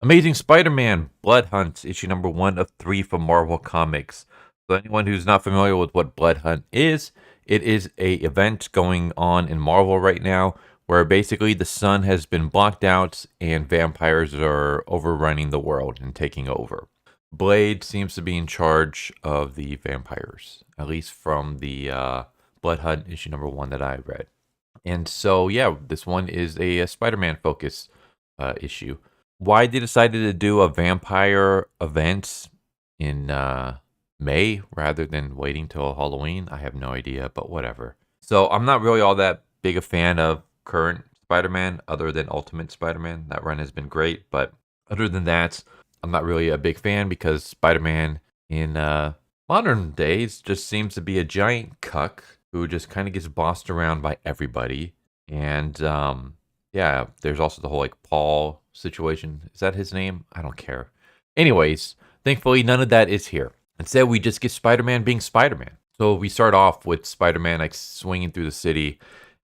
Amazing Spider-Man Blood Hunt, issue number 1 of 3 from Marvel Comics. So anyone who's not familiar with what Blood Hunt is, it is a event going on in Marvel right now where basically the sun has been blocked out and vampires are overrunning the world and taking over. Blade seems to be in charge of the vampires, at least from the Blood Hunt issue number 1 that I read. And so, yeah, this one is a Spider-Man focus issue. Why they decided to do a vampire event in May rather than waiting till Halloween, I have no idea, but whatever. So I'm not really all that big a fan of current Spider-Man other than Ultimate Spider-Man. That run has been great, but other than that, I'm not really a big fan because Spider-Man in modern days just seems to be a giant cuck who just kind of gets bossed around by everybody. And yeah, there's also the whole like Paul situation. Is that his name? I don't care. Anyways, thankfully none of that is here. Instead, we just get Spider-Man being Spider-Man. So we start off with Spider-Man like swinging through the city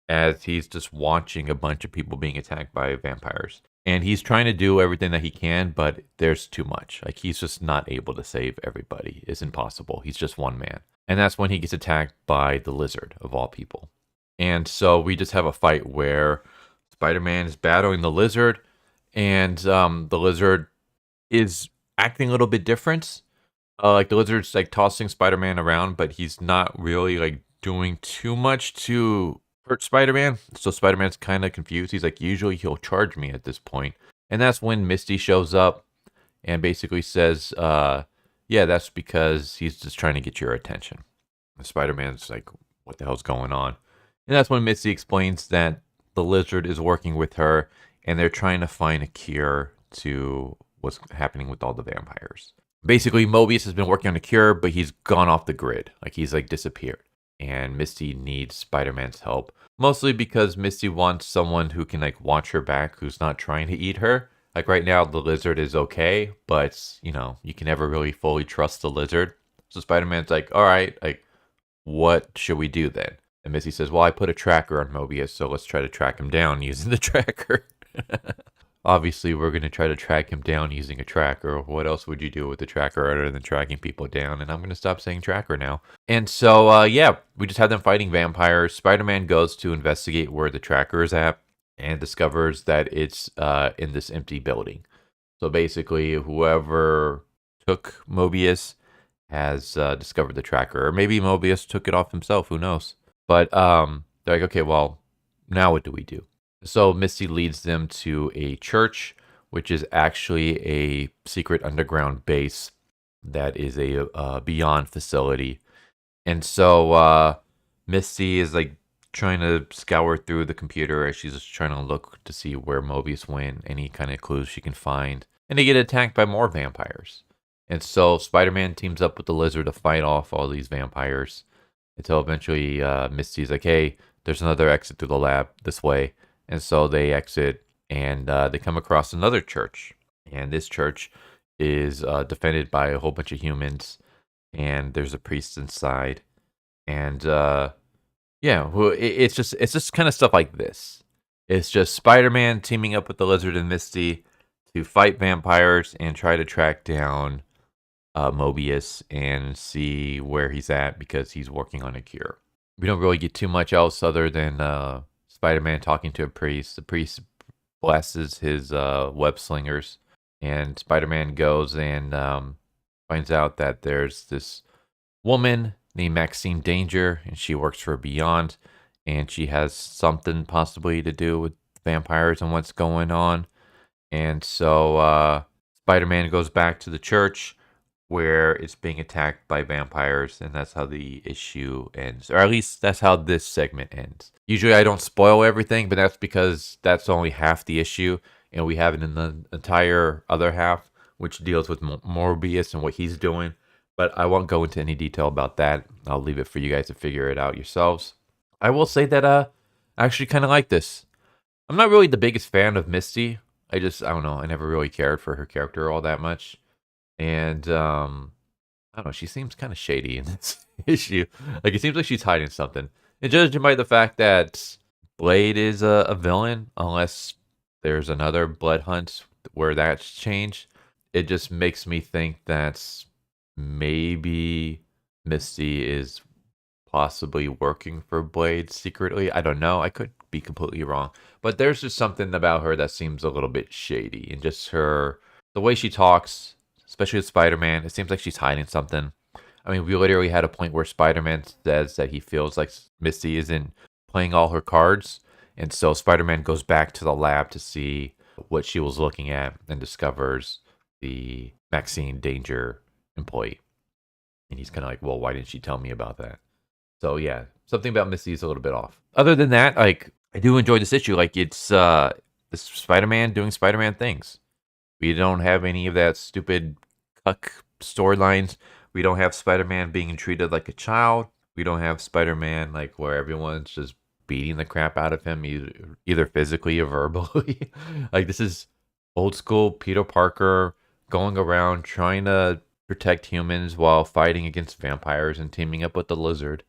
as he's just watching a bunch of people being attacked by vampires. And he's trying to do everything that he can, but there's too much. Like he's just not able to save everybody. It's impossible. He's just one man. And that's when he gets attacked by the lizard of all people. And so we just have a fight where Spider-Man is battling the lizard, and the lizard is acting a little bit different. Like the lizard's like tossing Spider-Man around, but he's not really like doing too much to hurt Spider-Man. So Spider-Man's kind of confused. He's like, usually he'll charge me at this point. And that's when Misty shows up and basically says, yeah, that's because he's just trying to get your attention. And Spider-Man's like, what the hell's going on? And that's when Misty explains that the lizard is working with her and they're trying to find a cure to what's happening with all the vampires. Basically, Mobius has been working on a cure, but he's gone off the grid. Like he's like disappeared. And Misty needs Spider-Man's help. Mostly because Misty wants someone who can like watch her back, who's not trying to eat her. Like right now, the lizard is okay, but you know, you can never really fully trust the lizard. So Spider-Man's like, all right, like, what should we do then? And Misty says, well, I put a tracker on Mobius, so let's try to track him down using the tracker. Obviously, we're going to try to track him down using a tracker. What else would you do with a tracker other than tracking people down? And I'm going to stop saying tracker now. And so, yeah, we just have them fighting vampires. Spider-Man goes to investigate where the tracker is at and discovers that it's in this empty building. So basically, whoever took Mobius has discovered the tracker. Or maybe Mobius took it off himself. Who knows? But they're like, okay, well, now what do we do? So Misty leads them to a church, which is actually a secret underground base that is a Beyond facility. And so Misty is like trying to scour through the computer as she's just trying to look to see where Mobius went, any kind of clues she can find. And they get attacked by more vampires. And so Spider-Man teams up with the lizard to fight off all these vampires until eventually Misty's like, hey, there's another exit through the lab this way. And so they exit and they come across another church. And this church is defended by a whole bunch of humans. And there's a priest inside. And yeah, well, it's just kind of stuff like this. It's just Spider-Man teaming up with the lizard and Misty to fight vampires and try to track down Mobius and see where he's at because he's working on a cure. We don't really get too much else other than Spider-Man talking to a priest. The priest blesses his web-slingers, and Spider-Man goes and finds out that there's this woman named Maxine Danger, and she works for Beyond, and she has something possibly to do with vampires and what's going on. And so Spider-Man goes back to the church where it's being attacked by vampires, and that's how the issue ends. Or at least that's how this segment ends. Usually I don't spoil everything, but that's because that's only half the issue, and we have it in the entire other half, which deals with Morbius and what he's doing. But I won't go into any detail about that. I'll leave it for you guys to figure it out yourselves. I will say that I actually kind of like this. I'm not really the biggest fan of Misty. I don't know, I never really cared for her character all that much. And I don't know, she seems kind of shady in this issue. Like it seems like she's hiding something. And judging by the fact that Blade is a villain, unless there's another Blood Hunt where that's changed, it just makes me think that maybe Misty is possibly working for Blade secretly. I don't know. I could be completely wrong. But there's just something about her that seems a little bit shady. And just the way she talks, especially with Spider-Man, it seems like she's hiding something. I mean, we literally had a point where Spider-Man says that he feels like Misty isn't playing all her cards. And so Spider-Man goes back to the lab to see what she was looking at and discovers the Maxine Danger employee. And he's kind of like, well, why didn't she tell me about that? So yeah, something about Misty is a little bit off. Other than that, like, I do enjoy this issue. Like, it's this Spider-Man doing Spider-Man things. We don't have any of that stupid cuck storylines. We don't have Spider-Man being treated like a child. We don't have Spider-Man like where everyone's just beating the crap out of him, either physically or verbally. Like, this is old school Peter Parker going around trying to protect humans while fighting against vampires and teaming up with the Lizard.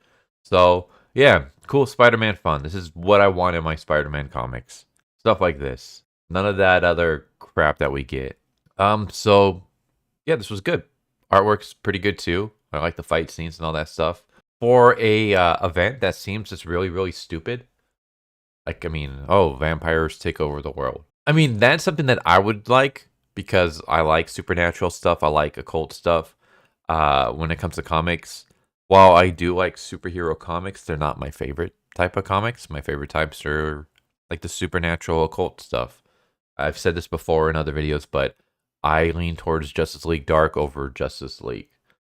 So, yeah, cool Spider-Man fun. This is what I want in my Spider-Man comics. Stuff like this. None of that other crap that we get. So, yeah, this was good. Artwork's pretty good, too. I like the fight scenes and all that stuff. For a event that seems just really, really stupid. Like, I mean, oh, vampires take over the world. I mean, that's something that I would like because I like supernatural stuff. I like occult stuff. When it comes to comics, while I do like superhero comics, they're not my favorite type of comics. My favorite types are like the supernatural occult stuff. I've said this before in other videos, but I lean towards Justice League Dark over Justice League.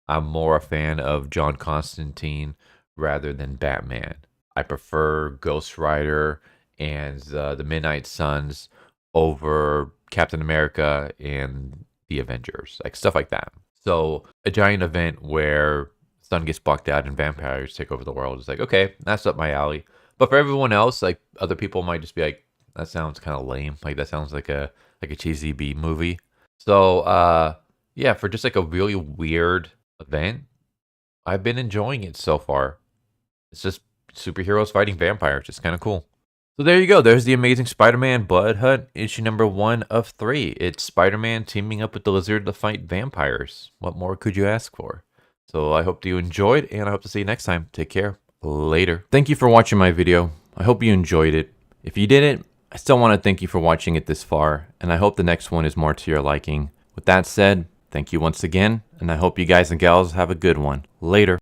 I'm more a fan of John Constantine rather than Batman. I prefer Ghost Rider and the Midnight Suns over Captain America and the Avengers, like stuff like that. So a giant event where sun gets blocked out and vampires take over the world is like, okay, that's up my alley. But for everyone else, like other people might just be like, that sounds kind of lame. Like that sounds like a cheesy B movie. So yeah, for just like a really weird event, I've been enjoying it so far. It's just superheroes fighting vampires. It's kind of cool. So there you go. There's the Amazing Spider-Man Blood Hunt, issue number 1 of 3. It's Spider-Man teaming up with the Lizard to fight vampires. What more could you ask for? So I hope you enjoyed, and I hope to see you next time. Take care. Later. Thank you for watching my video. I hope you enjoyed it. If you didn't, I still want to thank you for watching it this far, and I hope the next one is more to your liking. With that said, thank you once again, and I hope you guys and gals have a good one. Later.